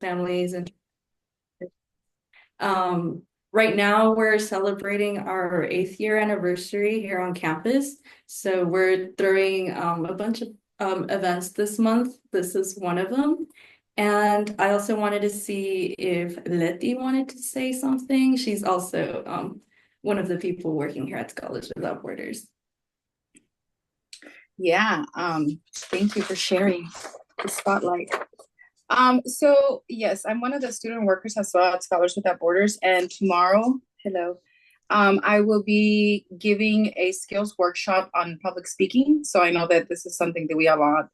families and um, right now we're celebrating our 8th year anniversary here on campus. So we're throwing a bunch of events this month. This is one of them. And I also wanted to see if Letty wanted to say something. She's also one of the people working here at Scholars Without Borders. Yeah, thank you for sharing the spotlight. So yes, I'm one of the student workers as well at Scholars Without Borders, and tomorrow, hello, I will be giving a skills workshop on public speaking. So I know that this is something that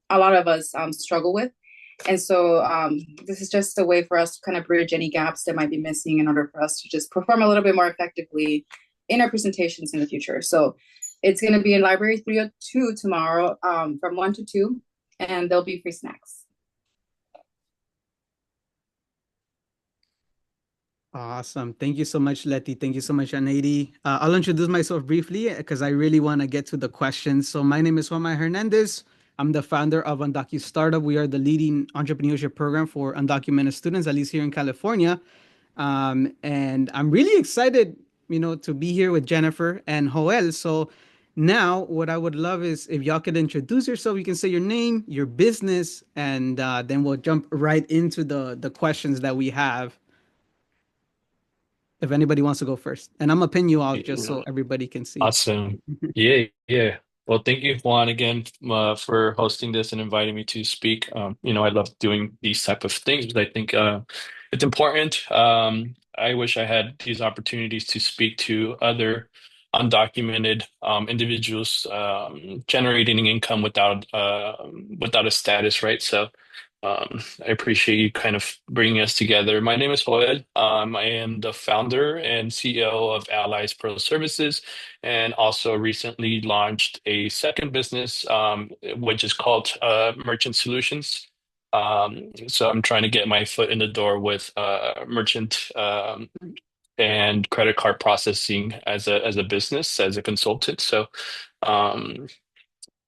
a lot of us struggle with, and so this is just a way for us to kind of bridge any gaps that might be missing in order for us to just perform a little bit more effectively in our presentations in the future. So it's going to be in Library 302 tomorrow from 1 to 2, and there'll be free snacks. Awesome. Thank you so much, Letty. Thank you so much, Yaneyry. I'll introduce myself briefly because I really want to get to the questions. So my name is Juan Hernandez. I'm the founder of UndocuStartup. We are the leading entrepreneurship program for undocumented students, at least here in California. And I'm really excited, to be here with Jennifer and Joel. So now what I would love is if y'all could introduce yourself, you can say your name, your business, and then we'll jump right into the questions that we have if anybody wants to go first. And I'm gonna pin you out just so everybody can see. Awesome. Yeah, yeah. Well, thank you, Juan, again for hosting this and inviting me to speak. I love doing these type of things because I think it's important. I wish I had these opportunities to speak to other undocumented individuals generating income without a status, right? So I appreciate you kind of bringing us together. My name is Joel. I am the founder and CEO of Allies Pro Services, and also recently launched a second business, which is called Merchant Solutions. So I'm trying to get my foot in the door with merchant and credit card processing as a business, as a consultant. So um,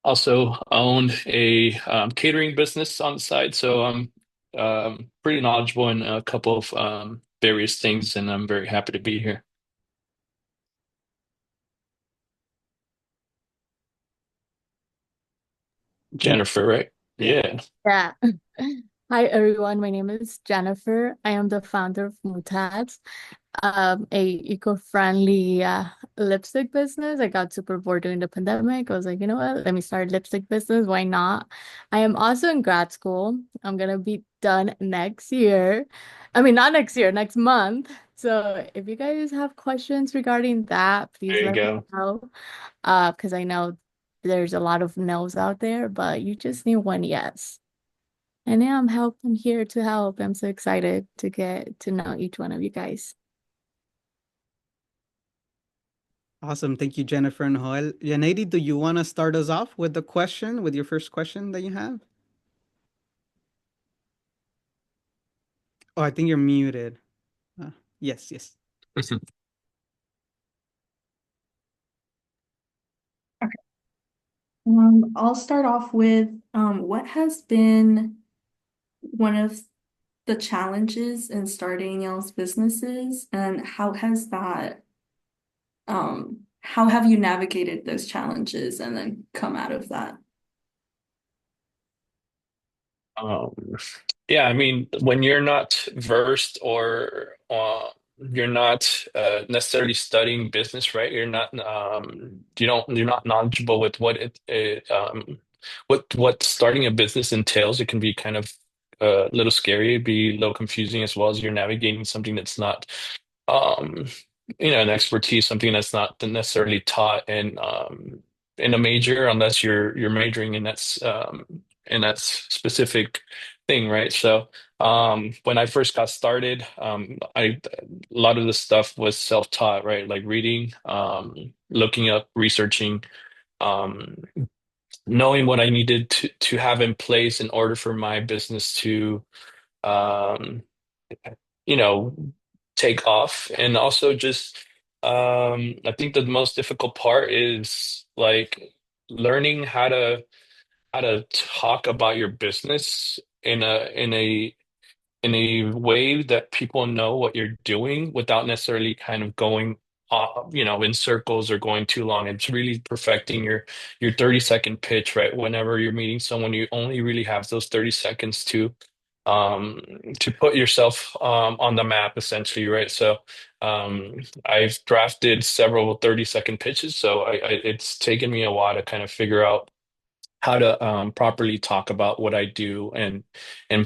also own a catering business on the side, so I'm pretty knowledgeable in a couple of various things, and I'm very happy to be here. Thank Jennifer, right? Yeah. Yeah. Hi, everyone. My name is Jennifer. I am the founder of Mutats, a eco-friendly lipstick business. I got super bored during the pandemic. I was like, you know what? Let me start a lipstick business. Why not? I am also in grad school. I'm gonna be done next year. I mean, not next year, next month. So if you guys have questions regarding that, please There you let me go. know. Because I know there's a lot of no's out there, but you just need one yes. And yeah, I'm here to help. I'm so excited to get to know each one of you guys. Awesome. Thank you, Jennifer and Joel. Yaneyry, do you want to start us off with the question, with your first question that you have? Oh, I think you're muted. Uh, yes, yes. Okay. I'll start off with what has been one of the challenges in starting y'all's businesses, and how have you navigated those challenges and then come out of that? Um, yeah, I mean, when you're not versed or you're not necessarily studying business, right? You're not knowledgeable with what starting a business entails. It can be kind of a little scary, it'd be a little confusing as well as you're navigating something that's not um, an expertise, something that's not necessarily taught in a major unless you're majoring in that specific thing, right? So when I first got started, a lot of the stuff was self-taught, right? Like reading, looking up, researching, um, knowing what I needed to have in place in order for my business to um, you know, take off. And also just I think the most difficult part is like learning how to talk about your business in a in a way that people know what you're doing without necessarily kind of going in circles or going too long. It's really perfecting your 30-second pitch, right? Whenever you're meeting someone, you only really have those 30 seconds um to put yourself on the map essentially, right? So I've drafted several 30-second pitches, so it's taken me a while to kind of figure out how to properly talk about what I do and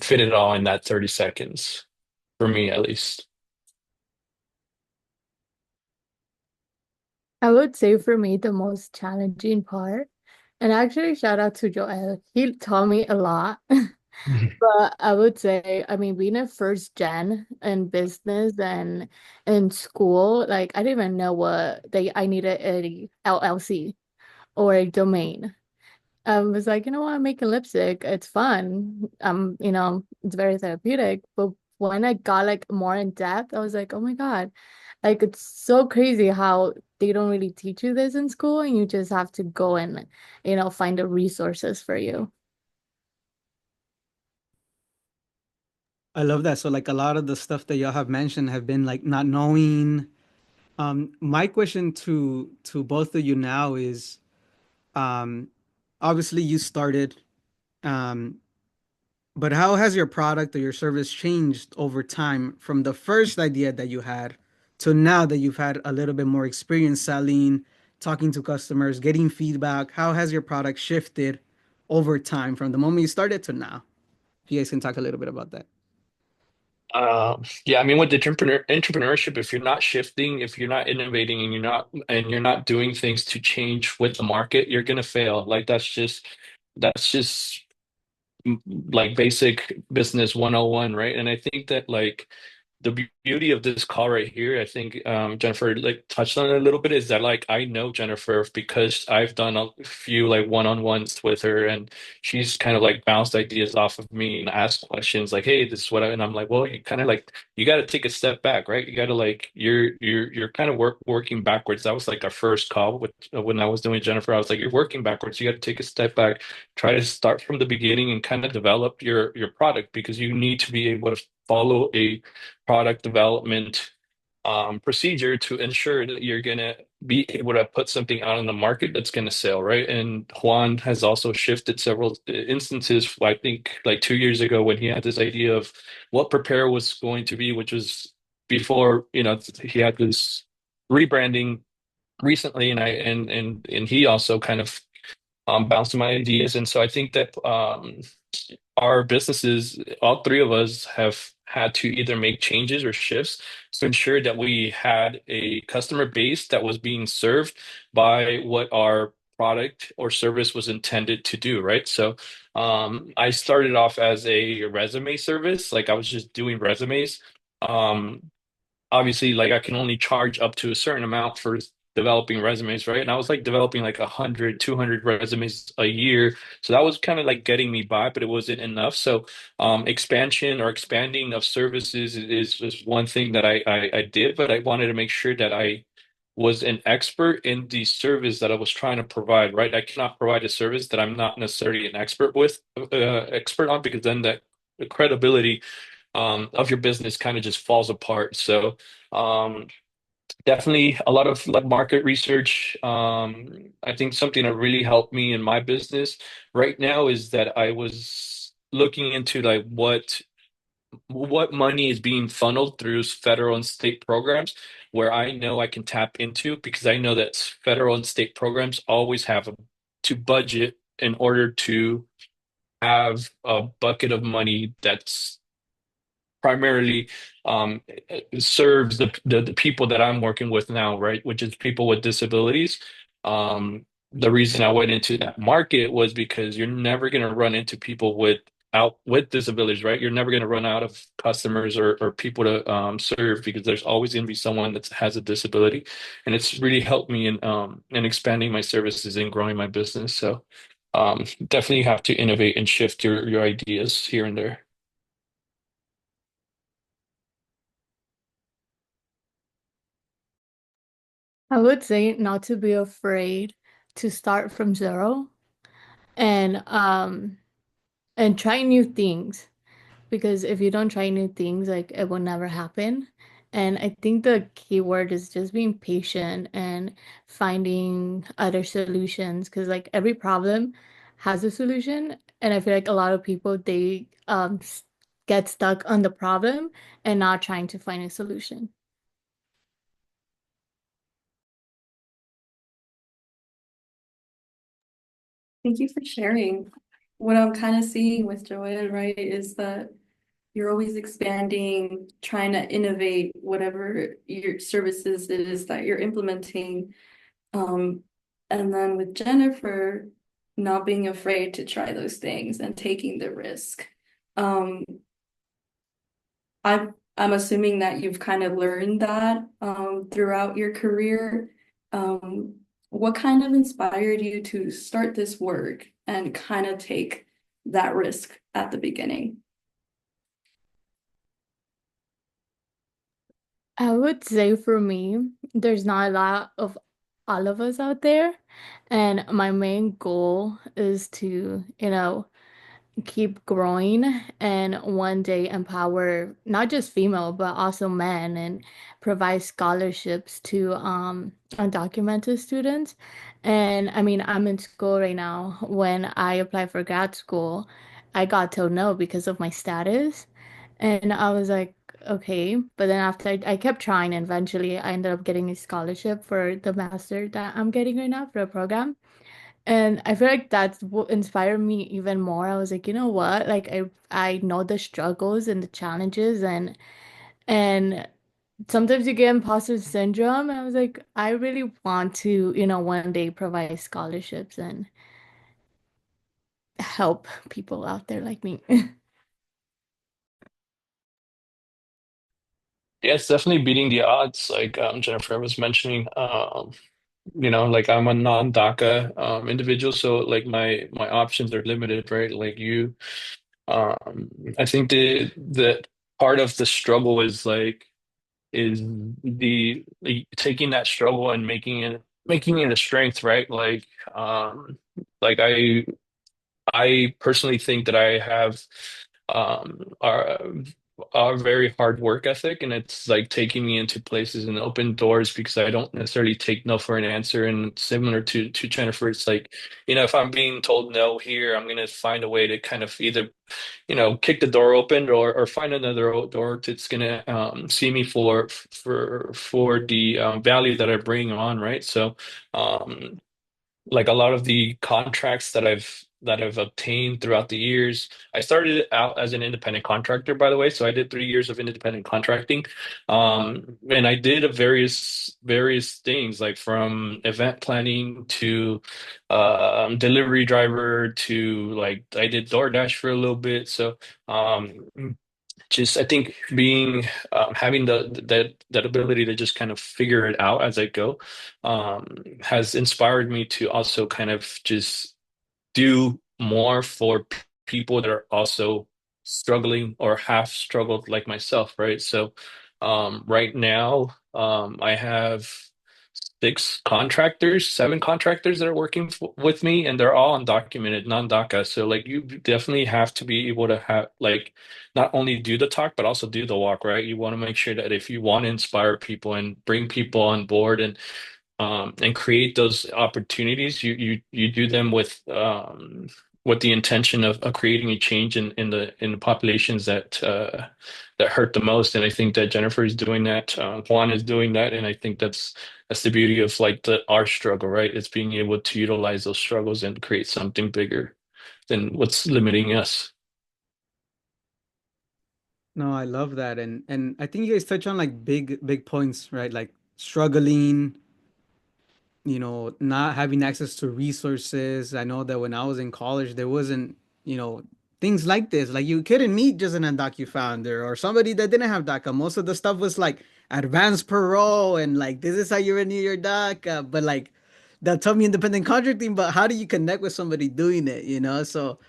fit it all in that 30 seconds, for me at least. I would say for me, the most challenging part, and actually shout out to Joel, he taught me a lot. But I would say, I mean, being a first gen in business and in school, like I didn't even know I needed a LLC or a domain. I was like, you know what, I'm making lipstick. It's fun. It's very therapeutic. But when I got like more in depth, I was like, oh my God, like it's so crazy how they don't really teach you this in school and you just have to go and, find the resources for you. I love that. So like a lot of the stuff that y'all have mentioned have been like not knowing. My question to both of you now is, um, obviously you started, um, but how has your product or your service changed over time from the first idea that you had to now that you've had a little bit more experience selling, talking to customers, getting feedback? How has your product shifted over time from the moment you started to now? If you guys can talk a little bit about that. Yeah, I mean, with entrepreneurship, if you're not shifting, if you're not innovating, and you're not doing things to change with the market, you're gonna fail. Like that's just like basic business 101, right? And I think that like the beauty of this call right here, I think Jennifer like touched on it a little bit, is that like I know Jennifer because I've done a few like one-on-ones with her, and she's kind of like bounced ideas off of me and asked questions like, "Hey, this is what I," and I'm like, "Well, you kind of like you got to take a step back, right? You got to like you're kind of working backwards." That was like our first call with when I was doing Jennifer. I was like, "You're working backwards. You got to take a step back, try to start from the beginning and kind of develop your product because you need to be able to follow a product development procedure to ensure that you're going to be able to put something out on the market that's going to sell, right?" And Juan has also shifted several instances, I think like 2 years ago when he had this idea of what Prepare was going to be, which was before, he had this rebranding recently, and he also kind of bounced my ideas. And so I think that our businesses, all three of us, have had to either make changes or shifts to ensure that we had a customer base that was being served by what our product or service was intended to do, right? So I started off as a resume service, like I was just doing resumes. Um, Obviously, like I can only charge up to a certain amount for developing resumes, right? And I was like developing like 100, 200 resumes a year. So that was kind of like getting me by, but it wasn't enough. So expansion or expanding of services is one thing that I did, but I wanted to make sure that I was an expert in the service that I was trying to provide, right? I cannot provide a service that I'm not necessarily an expert on, because then that the credibility of your business kind of just falls apart. So um, definitely a lot of like market research. I think something that really helped me in my business right now is that I was looking into like what money is being funneled through federal and state programs where I know I can tap into, because I know that federal and state programs always have to budget in order to have a bucket of money that's primarily serves the people that I'm working with now, right? Which is people with disabilities. The reason I went into that market was because you're never going to run into people with disabilities, right? You're never going to run out of customers or people to serve, because there's always going to be someone that has a disability, and it's really helped me in expanding my services and growing my business. So definitely have to innovate and shift your ideas here and there. I would say not to be afraid to start from zero and try new things because if you don't try new things, like it will never happen. And I think the key word is just being patient and finding other solutions because like every problem has a solution. And I feel like a lot of people they get stuck on the problem and not trying to find a solution. Thank you for sharing. What I'm kind of seeing with Joanne, right, is that you're always expanding, trying to innovate whatever your services it is that you're implementing. And then with Jennifer, not being afraid to try those things and taking the risk. Um, I'm assuming that you've kind of learned that throughout your career. Um, what kind of inspired you to start this work and kind of take that risk at the beginning? I would say for me, there's not a lot of all of us out there. And my main goal is to, keep growing and one day empower not just female but also men and provide scholarships to undocumented students. And I mean, I'm in school right now. When I applied for grad school, I got told no because of my status. And I was like, okay. But then after I kept trying, and eventually I ended up getting a scholarship for the master that I'm getting right now for a program. And I feel like that's what inspired me even more. I was like, you know what? Like I know the struggles and the challenges and sometimes you get imposter syndrome. And I was like, I really want to, one day provide scholarships and help people out there like me. Yeah, it's definitely beating the odds, like Jennifer was mentioning. Like I'm a non-DACA individual, so like my options are limited, right? Like you, I think the part of the struggle is taking that struggle and making it a strength, right? Like I personally think that I have um are a very hard work ethic, and it's like taking me into places and open doors because I don't necessarily take no for an answer. And similar to Jennifer, it's like, if I'm being told no here, I'm gonna find a way to kind of either, kick the door open or find another door that's gonna see me for the value that I bring on, right? So um like a lot of the contracts that I've obtained throughout the years. I started out as an independent contractor, by the way, so I did 3 years of independent contracting, and I did a various things like from event planning to delivery driver to like I did DoorDash for a little bit. So um, just I think being having that ability to just kind of figure it out as I go has inspired me to also kind of just do more for people that are also struggling or have struggled like myself, right? So right now I have seven contractors that are working with me, and they're all undocumented, non-DACA. So like you definitely have to be able to have like not only do the talk but also do the walk, right? You want to make sure that if you want to inspire people and bring people on board and create those opportunities, you do them with the intention of creating a change in the populations that hurt the most. And I think that Jennifer is doing that, Juan is doing that, and I think that's the beauty of like our struggle, right? It's being able to utilize those struggles and create something bigger than what's limiting us. No, I love that. And I think you guys touch on like big points, right? Like struggling, not having access to resources. I know that when I was in college, there wasn't, things like this. Like you couldn't meet just an undocu founder or somebody that didn't have DACA. Most of the stuff was like advanced parole and like this is how you renew your DACA. But like they'll tell me independent contracting, but how do you connect with somebody doing it? So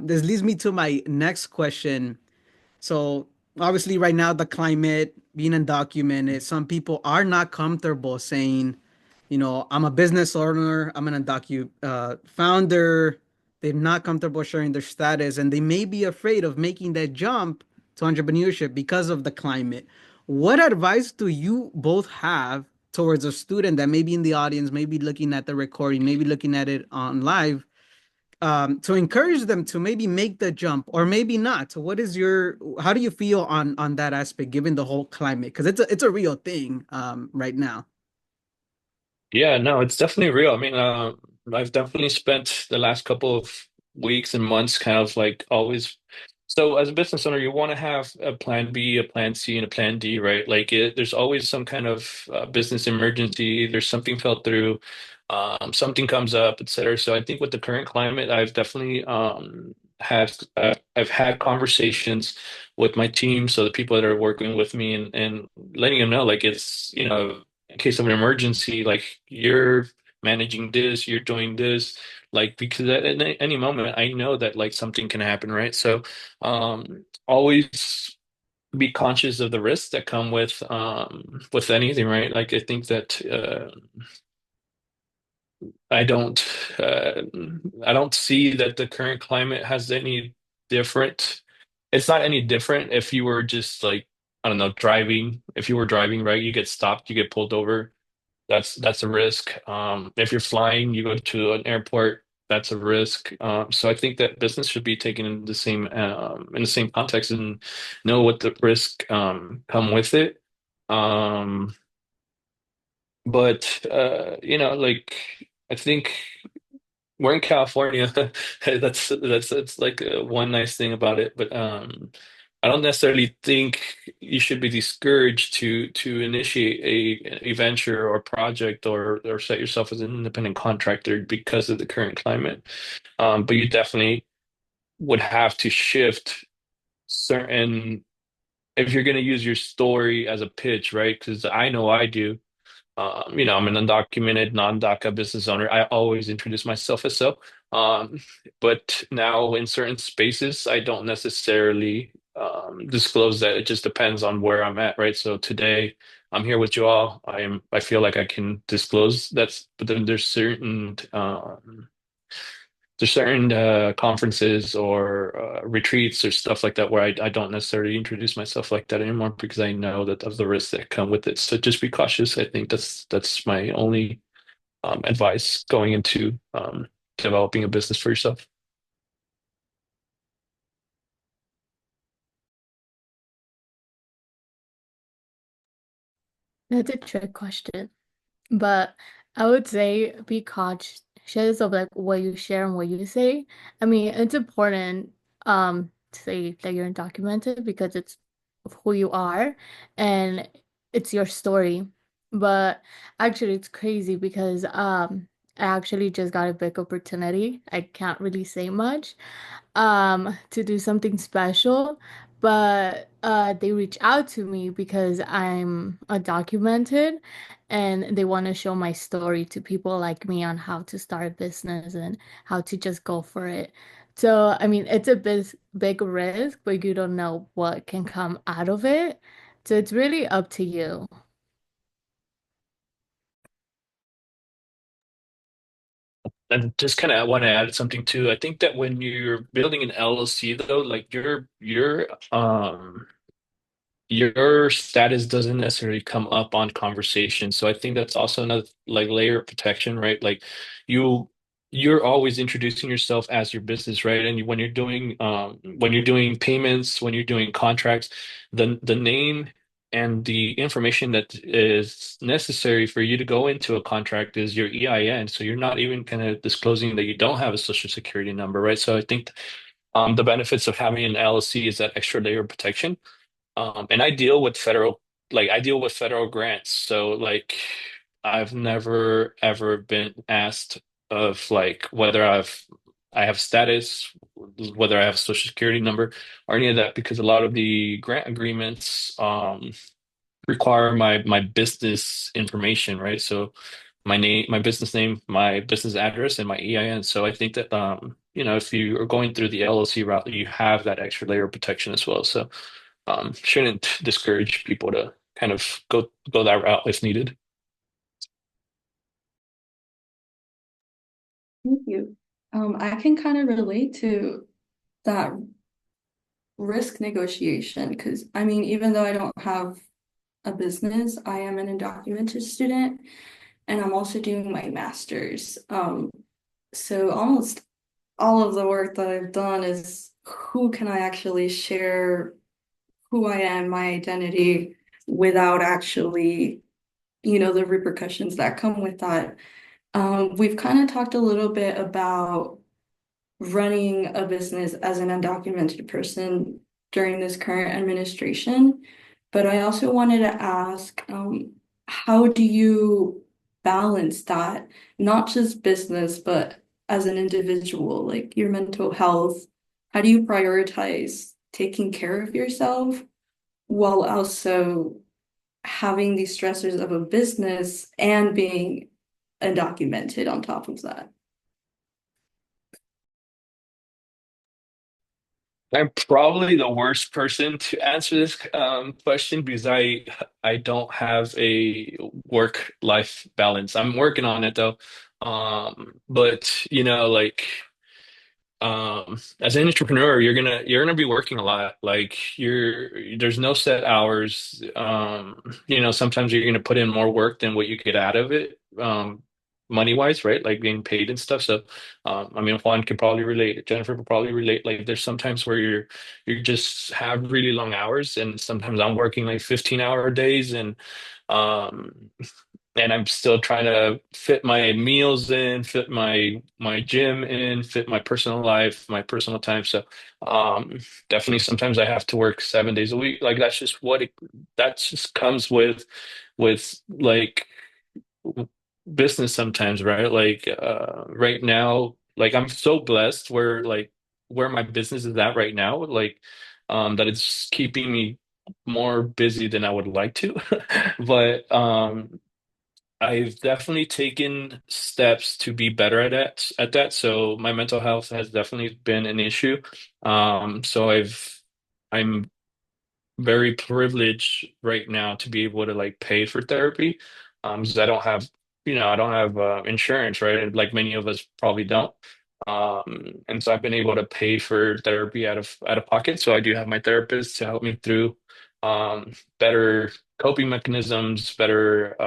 this leads me to my next question. So obviously right now the climate being undocumented, some people are not comfortable saying, I'm a business owner, I'm an undocu founder. they're not comfortable sharing their status, and they may be afraid of making that jump to entrepreneurship because of the climate. What advice do you both have towards a student that may be in the audience, maybe looking at the recording, maybe looking at it on live, to encourage them to maybe make the jump or maybe not? So what is your, how do you feel on that aspect given the whole climate? Because it's a real thing right now. Yeah, no, it's definitely real. I mean, I've definitely spent the last couple of weeks and months kind of like always. So, as a business owner, you want to have a plan B, a plan C, and a plan D, right? Like, there's always some kind of business emergency. There's something fell through, something comes up, et cetera. So, I think with the current climate, I've definitely I've had conversations with my team, so the people that are working with me, and letting them know, like, it's, in case of an emergency, like, you're managing this, you're doing this, like, because at any moment I know that like something can happen, right? So always be conscious of the risks that come with anything, right? Like, I think that I don't uh, I don't see that the current climate has any different. It's not any different if you were just like, I don't know, driving. If you were driving, right, you get stopped, you get pulled over. That's a risk. If you're flying, you go to an airport, that's a risk. So I think that business should be taken in the same context and know what the risk come with it. Um, but like, I think we're in California. That's like one nice thing about it. But I don't necessarily think you should be discouraged to initiate a venture or project, or set yourself as an independent contractor because of the current climate. But you definitely would have to shift certain, if you're going to use your story as a pitch, right? Because I know I do. I'm an undocumented, non-DACA business owner. I always introduce myself as so. Um, but now in certain spaces, I don't necessarily disclose that. It just depends on where I'm at, right? So today, I'm here with you all. I feel like I can disclose that's, but then there's certain conferences or retreats or stuff like that where I don't necessarily introduce myself like that anymore because I know that of the risks that come with it. So just be cautious. I think that's my only advice going into developing a business for yourself. That's a trick question. But I would say be cautious of like what you share and what you say. I mean, it's important to say that you're undocumented because it's who you are and it's your story. But actually it's crazy because I actually just got a big opportunity. I can't really say much to do something special, but they reach out to me because I'm undocumented and they want to show my story to people like me on how to start a business and how to just go for it. So, I mean, it's a big risk, but you don't know what can come out of it. So it's really up to you. And just kind of want to add something too. I think that when you're building an LLC though, like your status doesn't necessarily come up on conversation. So I think that's also another like layer of protection, right? Like you you're always introducing yourself as your business, right? And when you're doing payments, when you're doing contracts, the name and the information that is necessary for you to go into a contract is your EIN. So you're not even kind of disclosing that you don't have a social security number, right? So I think the benefits of having an LLC is that extra layer of protection. And I deal with federal grants. So like I've never ever been asked of like whether I have status, whether I have a social security number or any of that, because a lot of the grant agreements require my business information, right? So my name, my business name, my business address, and my EIN. So I think that if you are going through the LLC route, you have that extra layer of protection as well. So shouldn't discourage people to kind of go that route if needed. Thank you. I can kind of relate to that risk negotiation because I mean, even though I don't have a business, I am an undocumented student and I'm also doing my master's. So almost all of the work that I've done is who can I actually share who I am, my identity, without actually, the repercussions that come with that. We've kind of talked a little bit about running a business as an undocumented person during this current administration, but I also wanted to ask, how do you balance that, not just business, but as an individual, like your mental health? How do you prioritize taking care of yourself while also having these stressors of a business and being undocumented on top of that? I'm probably the worst person to answer this question because I don't have a work-life balance. I'm working on it though. But like as an entrepreneur, you're gonna be working a lot. Like there's no set hours. Sometimes you're gonna put in more work than what you get out of it, money wise, right? Like being paid and stuff. So I mean Juan can probably relate, Jennifer will probably relate. Like there's sometimes where you just have really long hours, and sometimes I'm working like 15-hour days, um and I'm still trying to fit my meals in, fit my gym in, fit my personal life, my personal time. So um, definitely sometimes I have to work 7 days a week. Like that just comes with like business sometimes, right? Like right now, like I'm so blessed where my business is at right now, like that it's keeping me more busy than I would like to. But I've definitely taken steps to be better at that. So my mental health has definitely been an issue. So I'm very privileged right now to be able to like pay for therapy. 'Cause I don't have insurance, right? Like many of us probably don't. And so I've been able to pay for therapy out of pocket. So I do have my therapist to help me through better coping mechanisms, better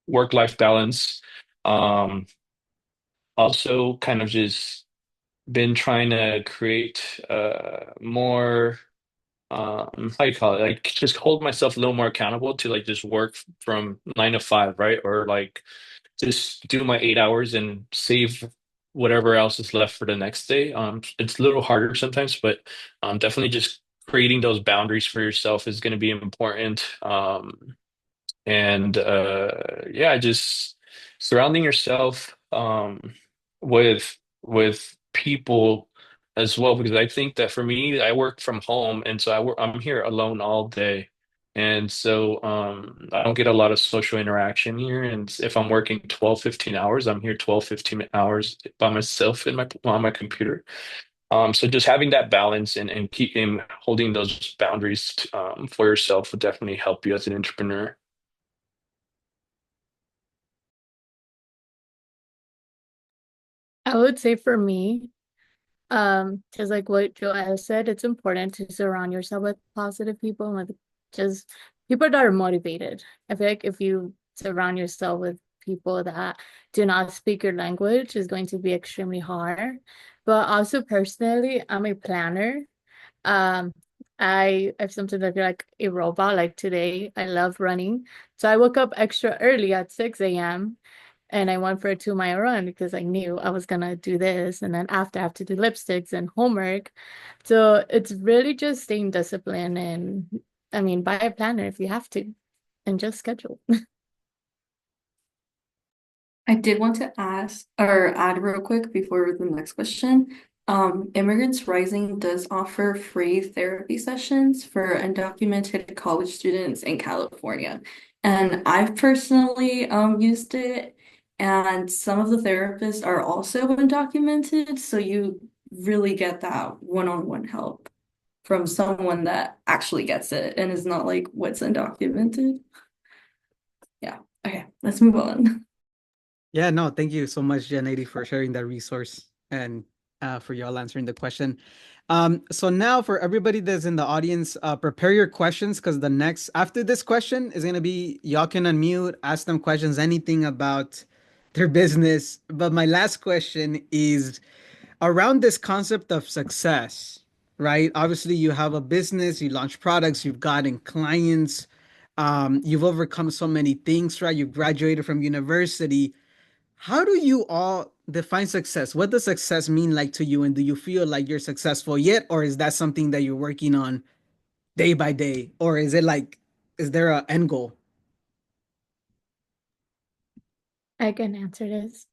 work-life balance. Um, Also kind of just been trying to create more how you call it, like just hold myself a little more accountable to like just work from 9 to 5, right? Or like just do my 8 hours and save whatever else is left for the next day. It's a little harder sometimes, but definitely just creating those boundaries for yourself is going to be important. And yeah, just surrounding yourself with people as well, because I think that for me, I work from home, and so I'm here alone all day. And so I don't get a lot of social interaction here. And if I'm working 12, 15 hours, I'm here 12, 15 hours by myself on my computer. So just having that balance and keeping holding those boundaries for yourself would definitely help you as an entrepreneur. I would say for me, just like what Joelle said, it's important to surround yourself with positive people and with just people that are motivated. I feel like if you surround yourself with people that do not speak your language, is going to be extremely hard. But also personally, I'm a planner. Um, I've sometimes I feel like a robot. Like today, I love running, so I woke up extra early at 6 a.m. and I went for a 2 mile run because I knew I was gonna do this, and then after I have to do lipsticks and homework. So it's really just staying disciplined, and I mean, buy a planner if you have to, and just schedule. I did want to ask or add real quick before the next question. Immigrants Rising does offer free therapy sessions for undocumented college students in California. And I've personally used it, and some of the therapists are also undocumented, so you really get that one-on-one help from someone that actually gets it and is not like what's undocumented. Yeah. Okay, let's move on. Yeah, no, thank you so much, Yaneyry, for sharing that resource and for y'all answering the question. So now for everybody that's in the audience, prepare your questions because the next after this question is gonna be y'all can unmute, ask them questions, anything about their business. But my last question is around this concept of success, right? Obviously, you have a business, you launch products, you've gotten clients, you've overcome so many things, right? You graduated from university. How do you all define success? What does success mean like to you? And do you feel like you're successful yet? Or is that something that you're working on day by day? Or is it like, is there an end goal? I can answer this.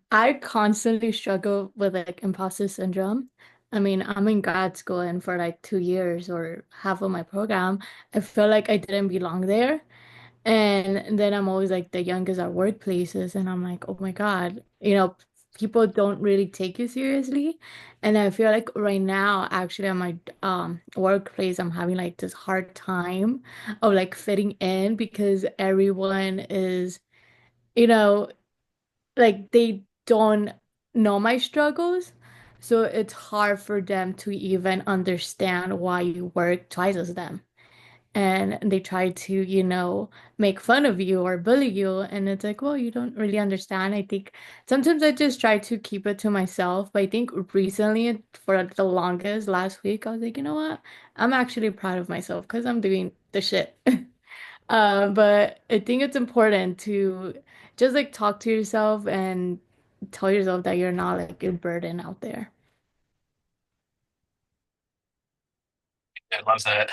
I constantly struggle with like imposter syndrome. I mean, I'm in grad school and for like 2 years or half of my program, I feel like I didn't belong there. And then I'm always like the youngest at workplaces, and I'm like, oh my God, people don't really take you seriously. And I feel like right now, actually, at my workplace, I'm having like this hard time of like fitting in because everyone is, you know, like they don't know my struggles. So it's hard for them to even understand why you work twice as them. And they try to, make fun of you or bully you. And it's like, well, you don't really understand. I think sometimes I just try to keep it to myself. But I think recently, for the longest last week, I was like, you know what? I'm actually proud of myself because I'm doing the shit. But I think it's important to just like talk to yourself and tell yourself that you're not like a burden out there. I love that.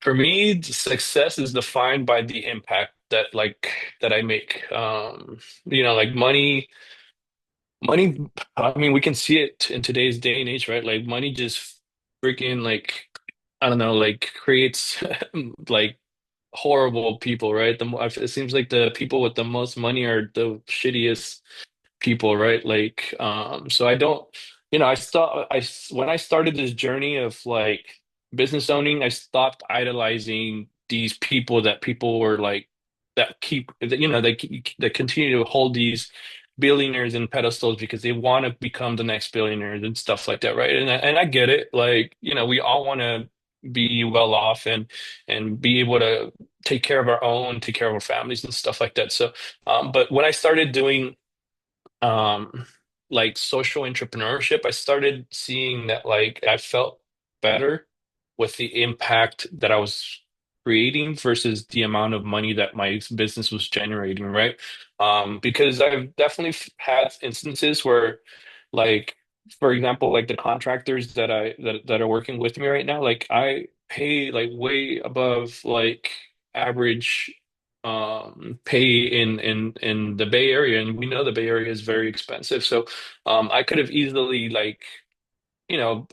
For me, success is defined by the impact that I make. Like money, I mean, we can see it in today's day and age, right? Like money just freaking like I don't know, like creates like horrible people, right? It seems like the people with the most money are the shittiest people, right? Like, so I don't, when I started this journey of like business owning, I stopped idolizing these people that people were like that keep that that continue to hold these billionaires in pedestals because they want to become the next billionaires and stuff like that, right? And I get it, like, we all want to be well off and be able to take care of our own, take care of our families and stuff like that. So, but when I started doing um like social entrepreneurship, I started seeing that like I felt better with the impact that I was creating versus the amount of money that my business was generating, right? Because I've definitely had instances where like for example, like the contractors that are working with me right now, like I pay like way above like average pay in the Bay Area, and we know the Bay Area is very expensive. So I could have easily like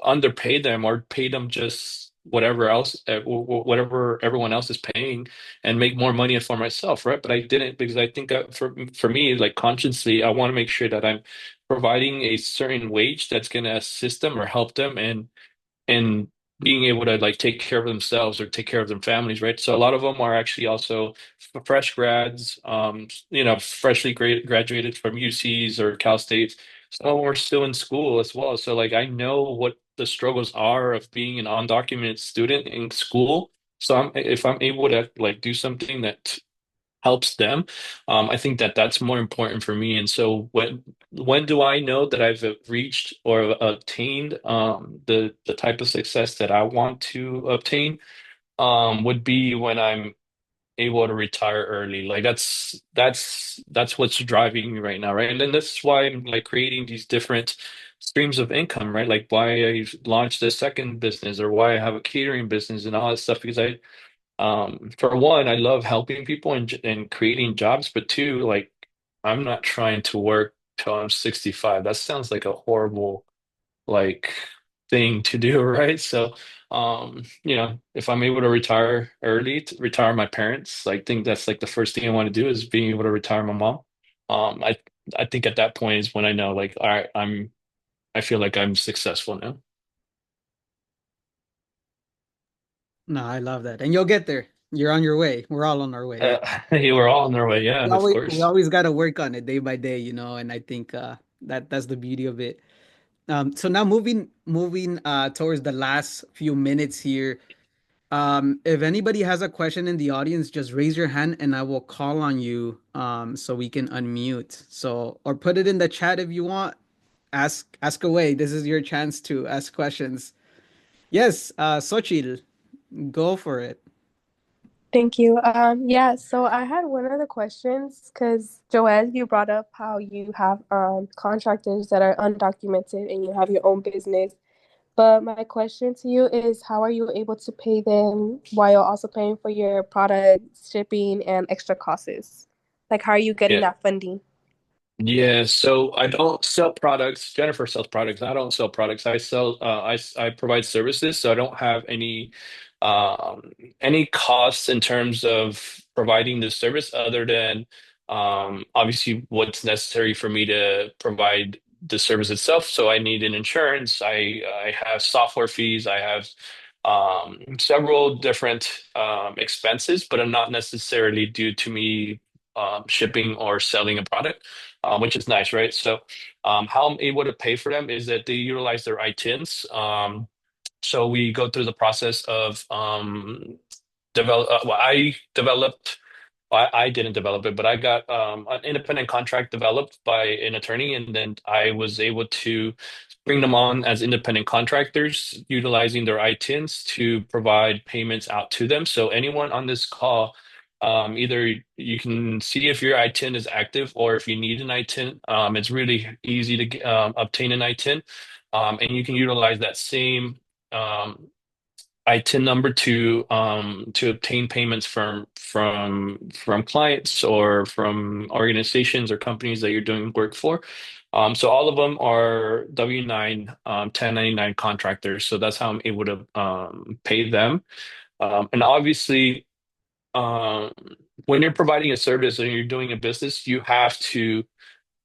underpaid them or paid them just whatever else whatever everyone else is paying and make more money for myself, right? But I didn't because I think for me, like consciously, I want to make sure that I'm providing a certain wage that's going to assist them or help them and being able to like take care of themselves or take care of their families, right? So a lot of them are actually also fresh grads, freshly graduated from UCs or Cal States. Some of them are still in school as well. So like I know what the struggles are of being an undocumented student in school. So if I'm able to like do something that helps them. I think that that's more important for me. And so when do I know that I've reached or obtained the type of success that I want to obtain would be when I'm able to retire early. Like that's what's driving me right now, right? And then that's why I'm like creating these different streams of income, right? Like why I launched a second business or why I have a catering business and all that stuff because for one, I love helping people and creating jobs, but two, like I'm not trying to work till I'm 65. That sounds like a horrible like thing to do, right? So, if I'm able to retire early, to retire my parents, I think that's like the first thing I want to do is being able to retire my mom. I think at that point is when I know like, all right, I feel like I'm successful now. No, I love that. And you'll get there. You're on your way. We're all on our way. Yeah. You were all on their way. Yeah, of We course. always got to work on it day by day, and I think that's the beauty of it. So now moving towards the last few minutes here. If anybody has a question in the audience, just raise your hand and I will call on you so we can unmute. So or put it in the chat if you want. Ask away. This is your chance to ask questions. Yes, Sochil, go for it. Thank you. Yeah, so I had one of the questions because Joelle, you brought up how you have contractors that are undocumented and you have your own business. But my question to you is how are you able to pay them while also paying for your product, shipping, and extra costs? Like, how are you getting Yeah. that funding? Yeah, so I don't sell products. Jennifer sells products. I don't sell products. I sell I provide services, so I don't have any costs in terms of providing the service other than obviously what's necessary for me to provide the service itself. So I need an insurance, I have software fees, I have several different expenses, but are not necessarily due to me shipping or selling a product, which is nice, right? So, how I'm able to pay for them is that they utilize their ITINs. So we go through the process of develop. Well, I didn't develop it, but I got an independent contract developed by an attorney, and then I was able to bring them on as independent contractors, utilizing their ITINs to provide payments out to them. So anyone on this call, either you can see if your ITIN is active or if you need an ITIN. It's really easy to obtain an ITIN, and you can utilize that same ITIN number to obtain payments from clients or from organizations or companies that you're doing work for. So all of them are W-9, 1099 contractors. So that's how I'm able to pay them. And obviously, um, when you're providing a service and you're doing a business, you have to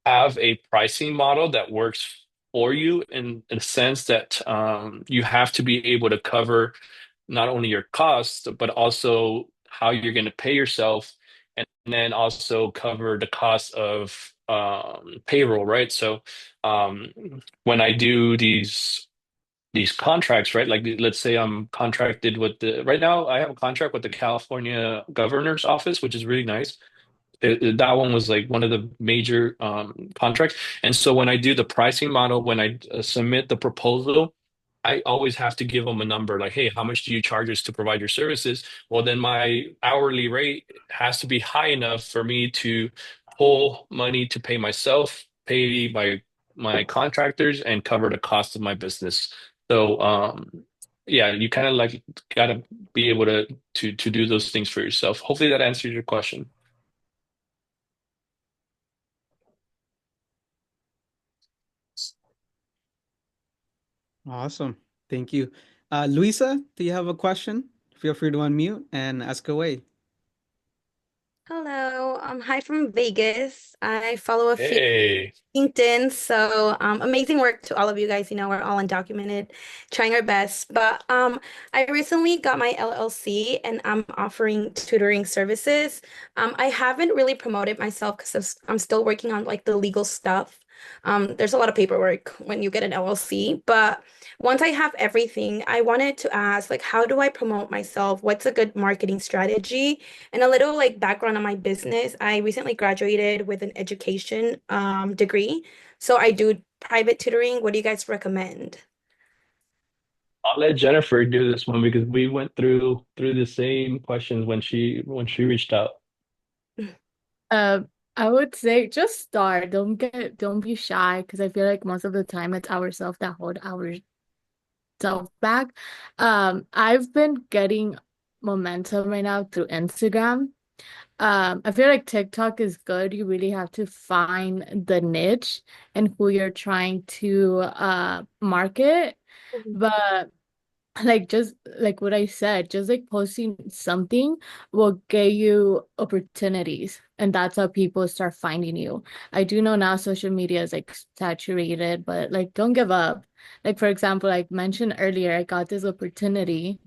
have a pricing model that works for you in a sense that you have to be able to cover not only your costs, but also how you're going to pay yourself, and then also cover the cost of payroll, right? So um, when I do these contracts, right? Like let's say I'm contracted with right now I have a contract with the California governor's office, which is really nice. That one was like one of the major contracts. And so when I do the pricing model, when I submit the proposal, I always have to give them a number like, hey, how much do you charge us to provide your services? Well, then my hourly rate has to be high enough for me to pull money to pay myself, pay my contractors, and cover the cost of my business. So yeah, you kind of like gotta be able to do those things for yourself. Hopefully that answers your question. Awesome. Thank you. Luisa, do you have a question? Feel free to unmute and ask away. Hello, hi from Vegas. I follow a few Hey. LinkedIn, so amazing work to all of you guys. You know, we're all undocumented, trying our best. But I recently got my LLC and I'm offering tutoring services. I haven't really promoted myself because I'm still working on like the legal stuff. There's a lot of paperwork when you get an LLC, but once I have everything, I wanted to ask, like, how do I promote myself? What's a good marketing strategy? And a little like background on my business. I recently graduated with an education degree. So I do private tutoring. What do you guys recommend? I'll let Jennifer do this one because we went through the same questions when she reached out. Uh, I would say just start. Don't be shy because I feel like most of the time it's ourselves that hold ourselves back. I've been getting momentum right now through Instagram. I feel like TikTok is good. You really have to find the niche and who you're trying to market. Mhm. But like just like what I said, just like posting something will get you opportunities, and that's how people start finding you. I do know now social media is like saturated, but like don't give up. Like for example, like mentioned earlier, I got this opportunity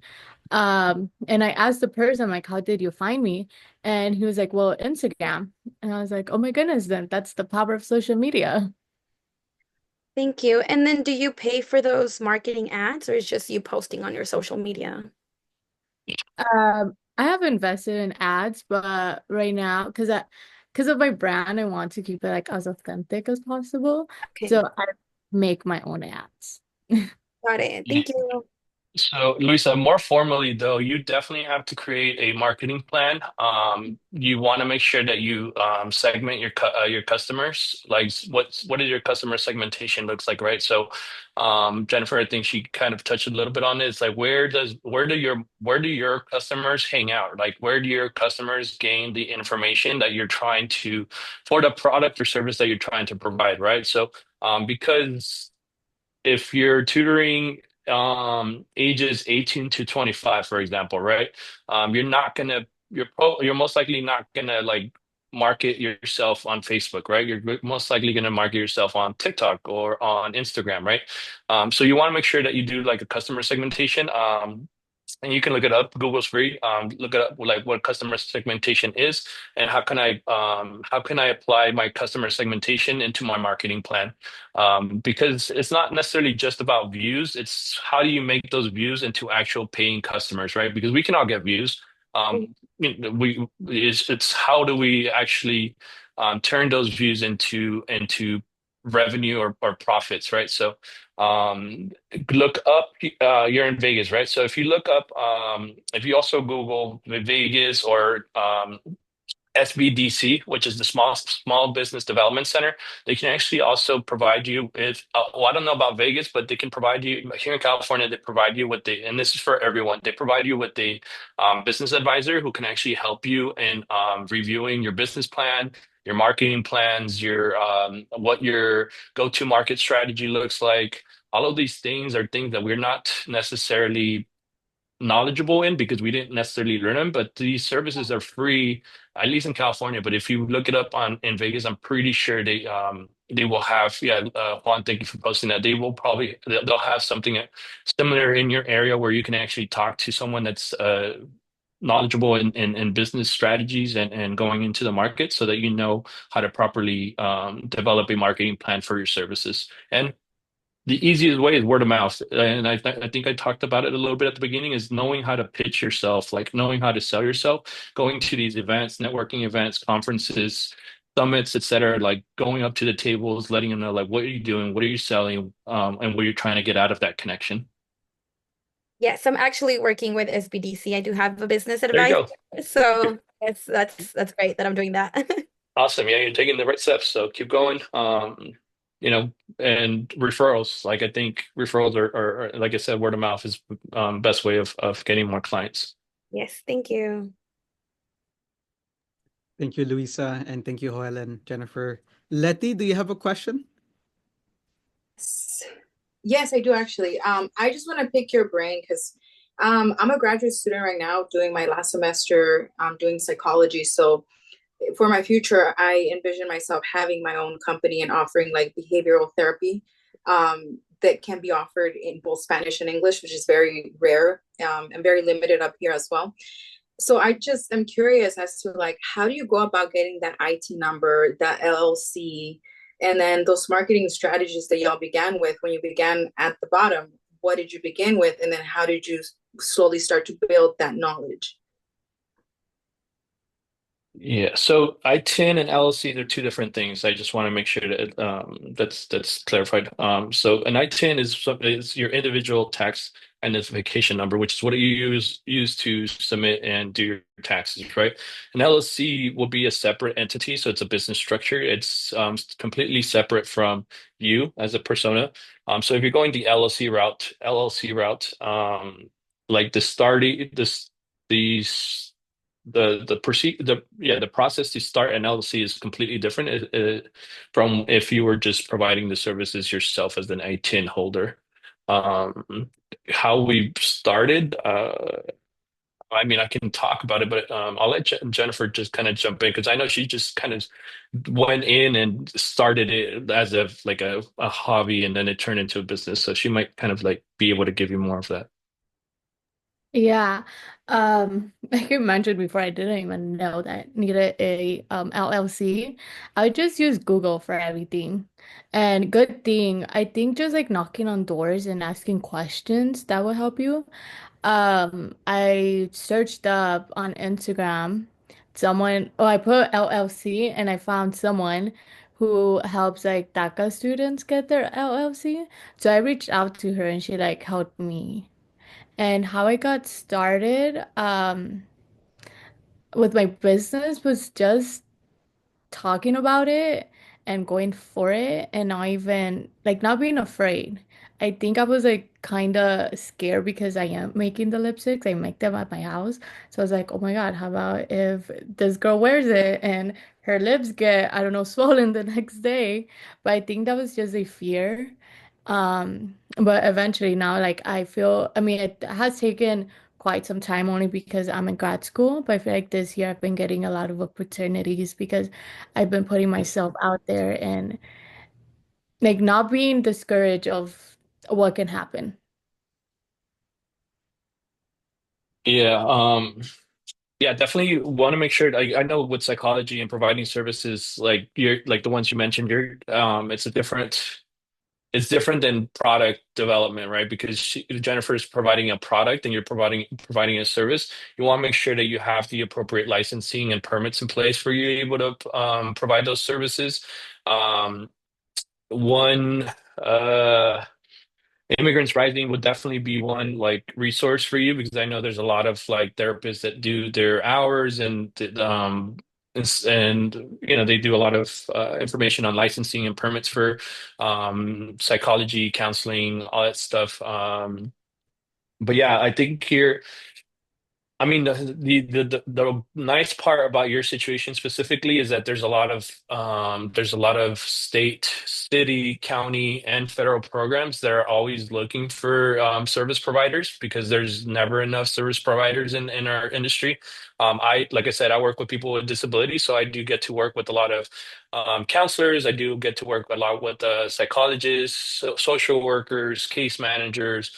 And I asked the person, like, how did you find me? And he was like, well, Instagram. And I was like, oh my goodness, then that's the power of social media. Thank you. And then do you pay for those marketing ads or is just you posting on your social media? I have invested in ads, but right now, because of my brand, I want to keep it like as authentic as possible. Okay, So I make my own ads. got it. Thank you. So, Luisa, more formally though, you definitely have to create a marketing plan. You want to make sure that you segment your customers. Like, what is your customer segmentation looks like, right? So, Jennifer, I think she kind of touched a little bit on it. It's like where do your customers hang out? Like, where do your customers gain the information that you're trying to for the product or service that you're trying to provide, right? So, because if you're tutoring ages 18 to 25, for example, right? You're most likely not gonna like market yourself on Facebook, right? You're most likely gonna market yourself on TikTok or on Instagram, right? So you want to make sure that you do like a customer segmentation. And you can look it up. Google's free. Look it up like what customer segmentation is and how can I apply my customer segmentation into my marketing plan? Because it's not necessarily just about views. It's how do you make those views into actual paying customers, right? Because we can all get views. It's how do we actually turn those views into revenue or profits, right? So look up. You're in Vegas, right? So if you look up, if you also Google Vegas or SBDC, which is the small business development center, they can actually also provide you with. Well, I don't know about Vegas, but they can provide you here in California. They provide you with and this is for everyone. They provide you with a business advisor who can actually help you in reviewing your business plan, your marketing plans, your what your go-to market strategy looks like. All of these things are things that we're not necessarily knowledgeable in because we didn't necessarily learn them, but these services are free, at least in California. But if you look it up on in Vegas, I'm pretty sure they will have, yeah, Juan, thank you for posting that. They'll have something similar in your area where you can actually talk to someone that's knowledgeable in business strategies and going into the market so that you know how to properly develop a marketing plan for your services. And the easiest way is word of mouth. And I think I talked about it a little bit at the beginning is knowing how to pitch yourself, like knowing how to sell yourself, going to these events, networking events, conferences, summits, etc., like going up to the tables, letting them know like what are you doing, what are you selling, and what you're trying to get out of that connection. Yes, I'm actually working with SBDC. I do have a business There you advisor, go. so that's great that I'm doing that. Awesome. Yeah, you're taking the right steps. So keep going. And referrals. Like I think referrals are like I said, word of mouth is best way of getting more clients. Yes, thank you. Thank you, Luisa, and thank you, Joel and Jennifer. Letty, do you have a question? Yes, I do actually. I just want to pick your brain because I'm a graduate student right now doing my last semester, doing psychology. So for my future, I envision myself having my own company and offering like behavioral therapy that can be offered in both Spanish and English, which is very rare and very limited up here as well. So I just am curious as to like how do you go about getting that IT number, that LLC, and then those marketing strategies that y'all began with when you began at the bottom? What did you begin with, and then how did you slowly start to build that knowledge? Yeah, so ITIN and LLC, they're two different things. I just want to make sure that that's clarified. So an ITIN is your individual tax identification number, which is what you use to submit and do your taxes, right? An LLC will be a separate entity, so it's a business structure. It's completely separate from you as a persona. So if you're going the LLC route, like the process to start an LLC is completely different from if you were just providing the services yourself as an ITIN holder. How we started, I mean, I can talk about it, but I'll let Jennifer just kind of jump in because I know she just kind of went in and started it as a hobby, and then it turned into a business. So she might kind of like be able to give you more of that. Yeah. Like you mentioned before, I didn't even know that I needed a LLC. I just use Google for everything. And good thing, I think just like knocking on doors and asking questions, that will help you. I searched up on Instagram I put LLC and I found someone who helps like DACA students get their LLC. So I reached out to her and she like helped me. And how I got started with my business was just talking about it and going for it and not even like not being afraid. I think I was like kind of scared because I am making the lipsticks. I make them at my house. So I was like, oh my God, how about if this girl wears it and her lips get, I don't know, swollen the next day? But I think that was just a fear. But eventually now, like I feel, I mean, it has taken quite some time only because I'm in grad school, but I feel like this year I've been getting a lot of opportunities because I've been putting myself out there and like not being discouraged of what can happen. Yeah, yeah, definitely want to make sure. I know with psychology and providing services, like you're like the ones you mentioned, you're it's different than product development, right? Because Jennifer is providing a product and you're providing a service. You want to make sure that you have the appropriate licensing and permits in place for you able to provide those services. Um, one Immigrants Rising would definitely be one like resource for you because I know there's a lot of like therapists that do their hours and you know they do a lot of information on licensing and permits for psychology, counseling, all that stuff. But yeah, I think here I mean, the nice part about your situation specifically is that there's a lot of state, city, county, and federal programs that are always looking for service providers because there's never enough service providers in our industry. Like I said, I work with people with disabilities, so I do get to work with a lot of counselors. I do get to work a lot with psychologists, social workers, case managers,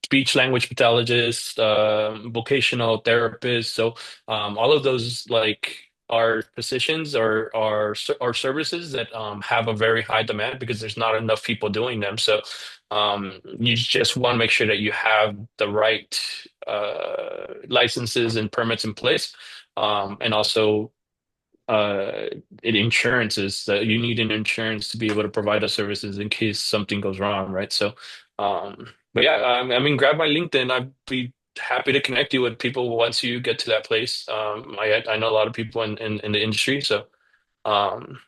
speech language pathologists, vocational therapists. So all of those like are positions or services that have a very high demand because there's not enough people doing them. So you just want to make sure that you have the right licenses and permits in place, and also insurances that you need an insurance to be able to provide those services in case something goes wrong, right? So, but yeah, I mean, grab my LinkedIn. I'd be happy to connect you with people once you get to that place. I know a lot of people in the industry, so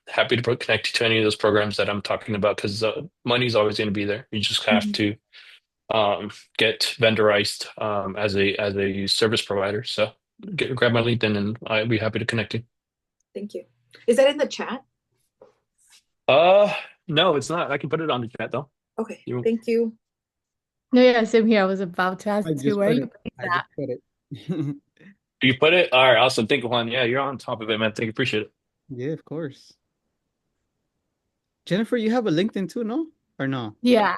happy to connect you to any of those programs that I'm talking about because money's always going to be there. You just have Mhm. to get vendorized as a service provider. So grab my LinkedIn and I'd be happy to connect you. Thank you. Is that in the chat? Uh, no, it's not. I can put it on the chat though. Okay, You, thank you. No, yeah, same here. I was about to I ask you just where put you it. based I at. just put it. you put it? All right, awesome. Thank you, Juan. Yeah, you're on top of it, man. Thank you. Appreciate it. Yeah, of course. Jennifer, you have a LinkedIn too, no? Or no? Yeah,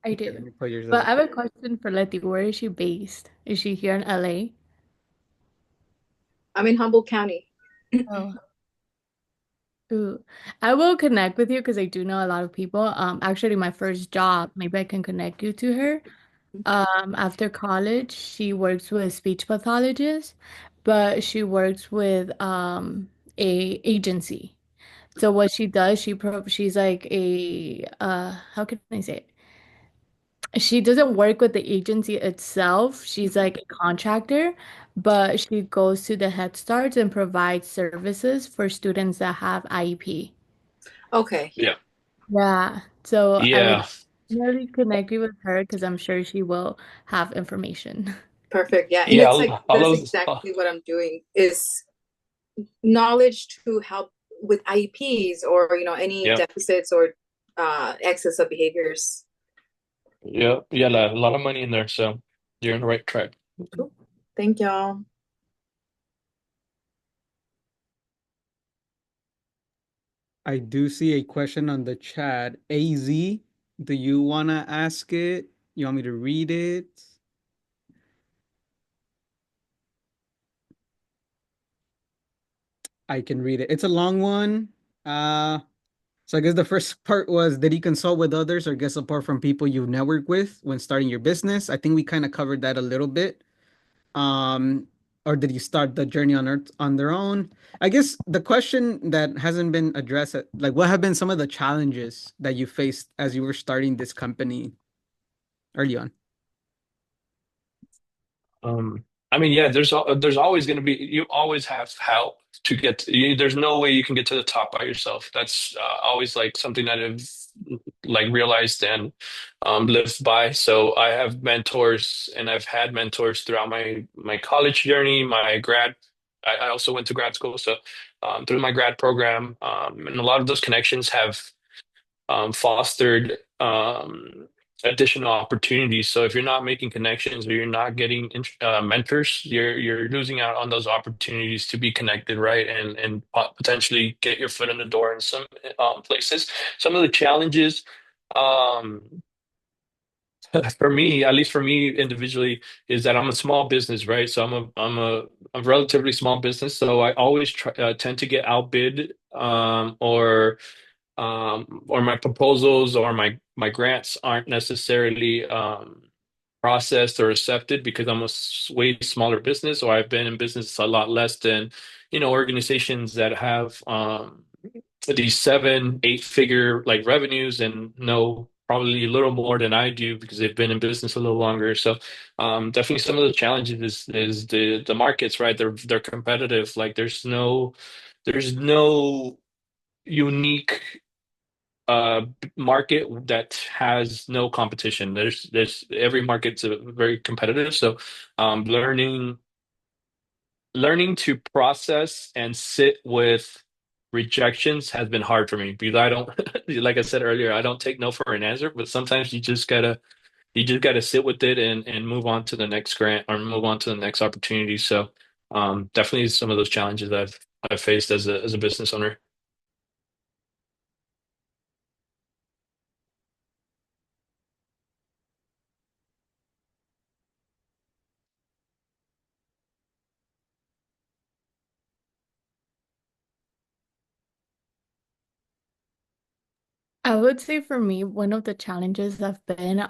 I Okay, let do. me put yours But up. I have a question for Letty. Where is she based? Is she here in LA? I'm in Humboldt County. Oh. Ooh, I will connect with you because I do know a lot of people. Actually, my first job, maybe I can connect you to her. After college, she works with speech pathologists, but she works with a agency. So what she does, she's like a how can I say it? She doesn't work with the agency itself. She's like a contractor, but she goes to the Head Starts and provides services for students that have IEP. Okay, Yeah. Yeah, so I would Yeah. really connect you with her because I'm sure she will have information. perfect. Yeah, and Yeah. it's like All that's those. exactly what I'm doing is knowledge to help with IEPs or any Yeah. deficits or excess of behaviors. Yeah. Yeah. A lot of money in there. So you're on the right track. Cool. Thank y'all. I do see a question on the chat. AZ, do you want to ask it? You want me to read it? I can read it. It's a long one. So I guess the first part was, did you consult with others or get support from people you've networked with when starting your business? I think we kind of covered that a little bit. Um, or did you start the journey on their own? I guess the question that hasn't been addressed, like what have been some of the challenges that you faced as you were starting this company early on? I mean, yeah, there's always going to be, you always have help to get there's no way you can get to the top by yourself. That's always like something that I've like realized and lived by. So I have mentors, and I've had mentors throughout my college journey, my grad. I also went to grad school, so through my grad program, and a lot of those connections have fostered additional opportunities. So if you're not making connections or you're not getting mentors, you're losing out on those opportunities to be connected, right? And potentially get your foot in the door in some places. Some of the challenges, um, for me, at least for me individually, is that I'm a small business, right? So I'm a relatively small business, so I always tend to get outbid, or my proposals or my grants aren't necessarily processed or accepted because I'm a way smaller business, or I've been in business a lot less than, organizations that have these 7, 8 figure like revenues and know probably a little more than I do because they've been in business a little longer. So definitely some of the challenges is the markets, right? They're competitive. Like there's no unique market that has no competition. There's every market's very competitive. So learning to process and sit with rejections has been hard for me because I don't like I said earlier, I don't take no for an answer, but sometimes you just gotta sit with it and move on to the next grant or move on to the next opportunity. So definitely some of those challenges I've faced as a business owner. I would say for me, one of the challenges have been,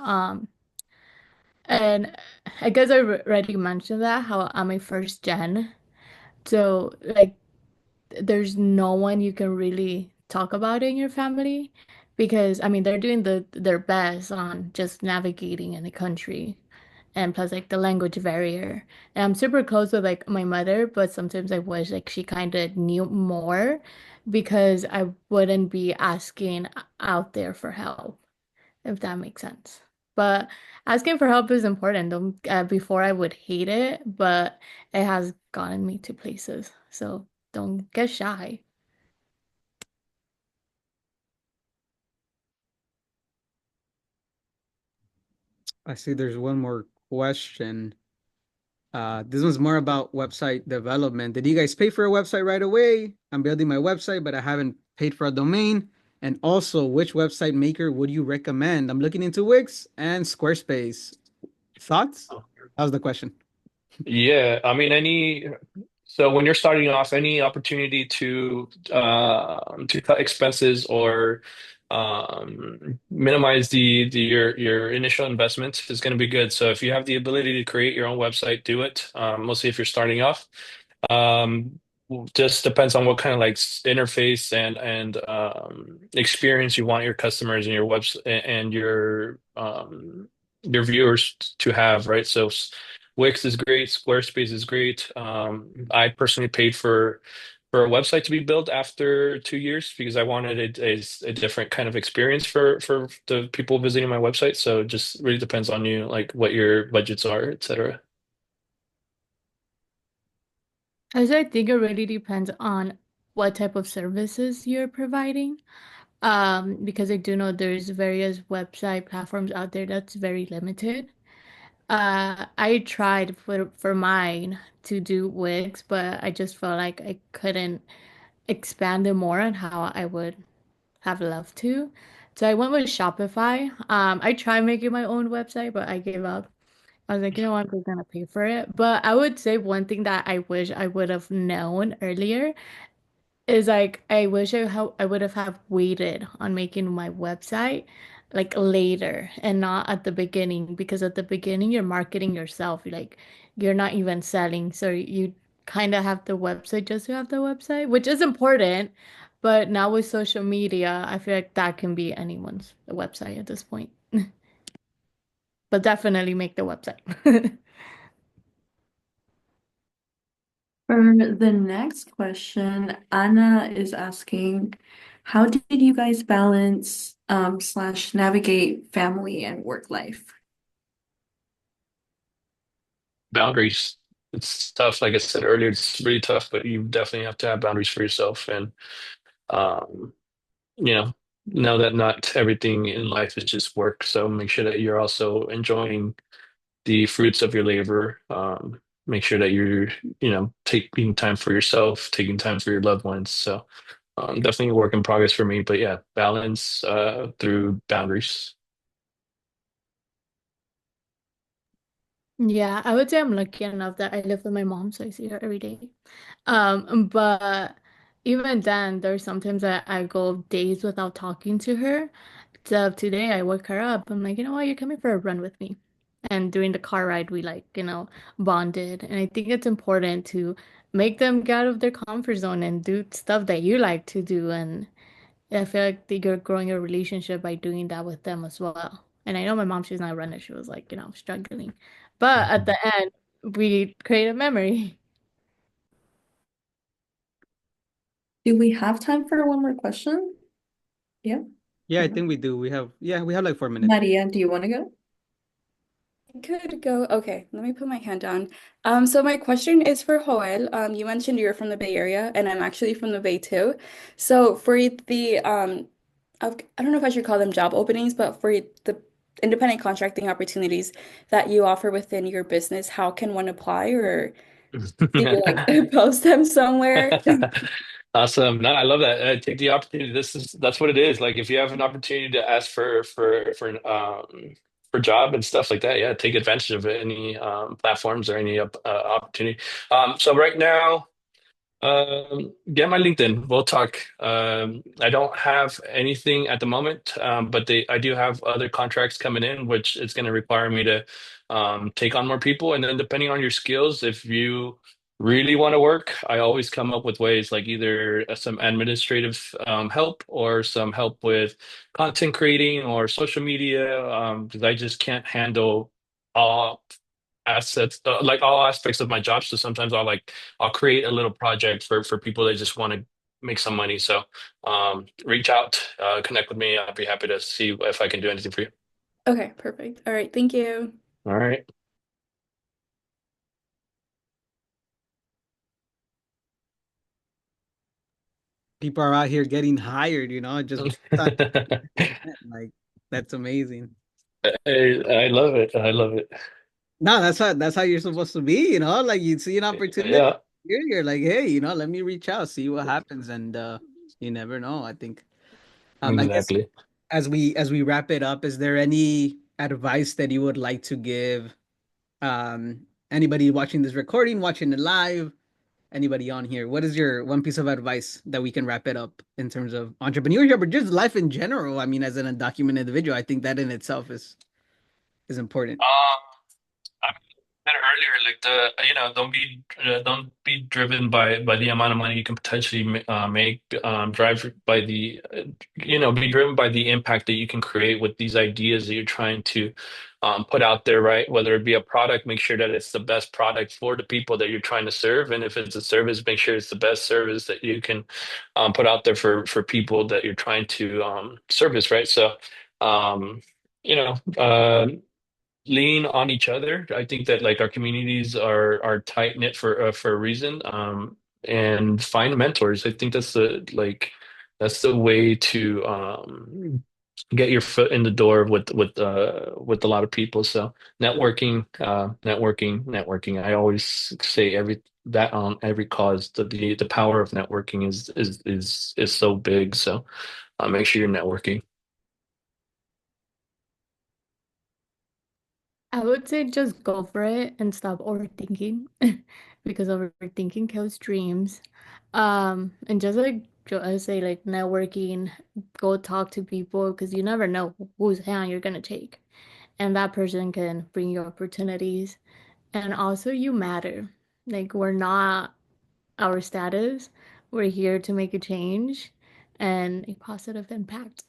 and I guess I already mentioned that how I'm a first gen. So like there's no one you can really talk about in your family because I mean they're doing their best on just navigating in the country and plus like the language barrier. And I'm super close with like my mother, but sometimes I wish like she kind of knew more because I wouldn't be asking out there for help, if that makes sense. But asking for help is important. Before I would hate it, but it has gotten me to places. So don't get shy. I see there's one more question. This one's more about website development. Did you guys pay for a website right away? I'm building my website, but I haven't paid for a domain. And also, which website maker would you recommend? I'm looking into Wix and Squarespace. Thoughts? How's the question? Yeah, I mean, so when you're starting off, any opportunity to cut expenses or minimize your initial investment is going to be good. So if you have the ability to create your own website, do it. Mostly if you're starting off. Um, just depends on what kind of like interface and experience you want your customers and your webs and your viewers to have, right? So Wix is great, Squarespace is great. I personally paid for a website to be built after 2 years because I wanted a different kind of experience for the people visiting my website. So it just really depends on you, like what your budgets are, etc. As I think it really depends on what type of services you're providing. Because I do know there's various website platforms out there that's very limited. I tried for mine to do Wix, but I just felt like I couldn't expand it more on how I would have loved to. So I went with Shopify. I tried making my own website, but I gave up. I was like, you know what, I'm gonna pay for it. But I would say one thing that I wish I would have known earlier is like I wish I would have waited on making my website like later and not at the beginning, because at the beginning you're marketing yourself. You're not even selling. So you kind of have the website just to have the website, which is important. But now with social media, I feel like that can be anyone's website at this point. But definitely make the website. For the next question, Anna is asking, how did you guys balance slash navigate family and work life? Boundaries. It's tough. Like I said earlier, it's really tough, but you definitely have to have boundaries for yourself. And, um, you know that not everything in life is just work. So make sure that you're also enjoying the fruits of your labor. Make sure that you're, taking time for yourself, taking time for your loved ones. So, definitely a work in progress for me, but yeah, balance through boundaries. Yeah, I would say I'm lucky enough that I live with my mom, so I see her every day. But even then, there's sometimes that I go days without talking to her. So today I woke her up. I'm like, you know what, you're coming for a run with me. And during the car ride, we bonded. And I think it's important to make them get out of their comfort zone and do stuff that you like to do. And I feel like that you're growing a relationship by doing that with them as well. And I know my mom, she's not a runner. She was like, struggling. But at the end, we create a memory. Do we have time for one more question? Yeah. Yeah, I think we do. We have like 4 minutes. Maria, do you want to go? Could go. Okay, let me put my hand down. So my question is for Joel. You mentioned you're from the Bay Area, and I'm actually from the Bay too. So for the I don't know if I should call them job openings, but for the independent contracting opportunities that you offer within your business, how can one apply, or do you like post them somewhere? Awesome. No, I love that. Take the opportunity. That's what it is. Like if you have an opportunity to ask for job and stuff like that, yeah, take advantage of it. Any platforms or any opportunity. So right now. Get my LinkedIn. We'll talk. I don't have anything at the moment, but I do have other contracts coming in, which is going to require me to take on more people. And then depending on your skills, if you really want to work, I always come up with ways like either some administrative help or some help with content creating or social media, because I just can't handle all assets, like all aspects of my job. So sometimes I'll create a little project for people that just want to make some money. So reach out, connect with me. I'll be happy to see if I can do anything for you. Okay, perfect. All right, thank you. All right. People are out here getting hired, just like that's amazing. I love it. I love it. No, that's how you're supposed to be, like you see an opportunity, Yeah, you're like, hey, let me reach out, see what happens, and you never know. I think I guess exactly. as we wrap it up, is there any advice that you would like to give anybody watching this recording, watching it live, anybody on here? What is your one piece of advice that we can wrap it up in terms of entrepreneurship or just life in general? I mean, as an undocumented individual, I think that in itself is important. I said earlier, like don't be driven by the amount of money you can potentially make. Drive by the be driven by the impact that you can create with these ideas that you're trying to put out there, right? Whether it be a product, make sure that it's the best product for the people that you're trying to serve, and if it's a service, make sure it's the best service that you can put out there for people that you're trying to service, right? So. Um, you know, lean on each other. I think that like our communities are tight knit for a reason. And find mentors. I think that's the way to get your foot in the door with a lot of people. So networking. I always say every that on every cause. The power of networking is so big. So make sure you're networking. I would say just go for it and stop overthinking because overthinking kills dreams. And just like I say, like networking, go talk to people because you never know whose hand you're gonna take. And that person can bring you opportunities. And also you matter. Like we're not our status. We're here to make a change and a positive impact.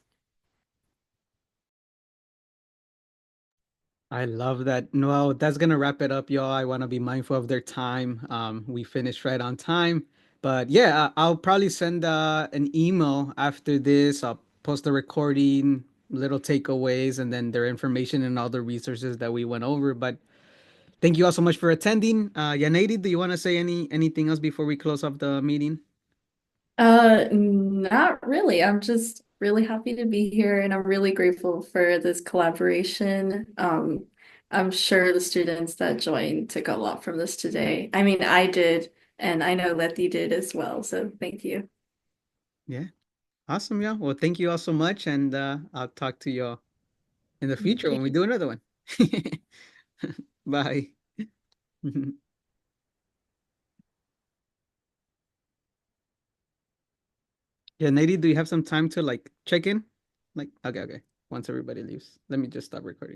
I love that. No, that's gonna wrap it up, y'all. I want to be mindful of their time. We finished right on time, but yeah, I'll probably send an email after this. I'll post the recording, little takeaways, and then their information and all the resources that we went over. But thank you all so much for attending. Yaneyry, do you want to say anything else before we close off the meeting? Not really. I'm just really happy to be here and I'm really grateful for this collaboration. I'm sure the students that joined took a lot from this today. I mean, I did, and I know Letty did as well. So thank you. Yeah, awesome, yeah. Well, thank you all so much, and I'll talk to you all in the future when we do another one. Bye. Yeah, Nady, do you have some time to like check in? Like, okay, okay. Once everybody leaves, let me just stop recording.